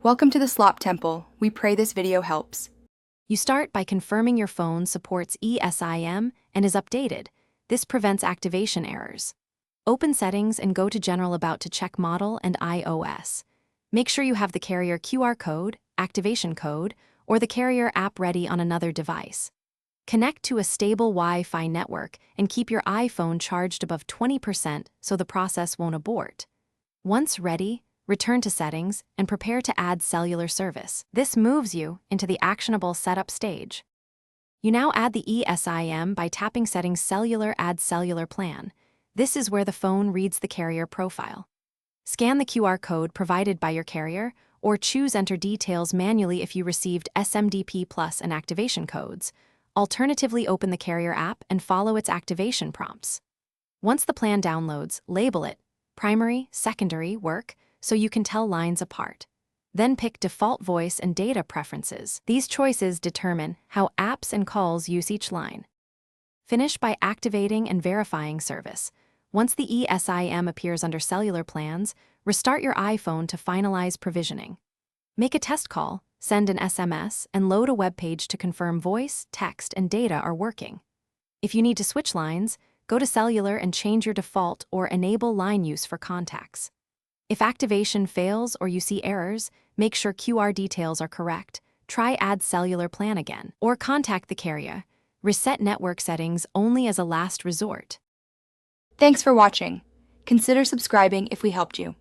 Welcome to the Slop Temple. We pray this video helps. You start by confirming your phone supports eSIM and is updated. This prevents activation errors. Open Settings and go to General About to check Model and iOS. Make sure you have the carrier QR code, activation code, or the carrier app ready on another device. Connect to a stable Wi-Fi network and keep your iPhone charged above 20% so the process won't abort. Once ready, return to Settings and prepare to add cellular service. This moves you into the actionable setup stage. You now add the eSIM by tapping Settings Cellular Add Cellular Plan. This is where the phone reads the carrier profile. Scan the QR code provided by your carrier, or choose Enter Details manually if you received SMDP Plus and activation codes. Alternatively, open the carrier app and follow its activation prompts. Once the plan downloads, label it Primary, Secondary, Work, so you can tell lines apart. Then pick Default Voice and Data Preferences. These choices determine how apps and calls use each line. Finish by activating and verifying service. Once the eSIM appears under cellular plans, restart your iPhone to finalize provisioning. Make a test call, send an SMS, and load a web page to confirm voice, text, and data are working. If you need to switch lines, go to Cellular and change your default or enable line use for contacts. If activation fails or you see errors, make sure QR details are correct. Try Add Cellular Plan again, or contact the carrier. Reset network settings only as a last resort. Thanks for watching. Consider subscribing if we helped you.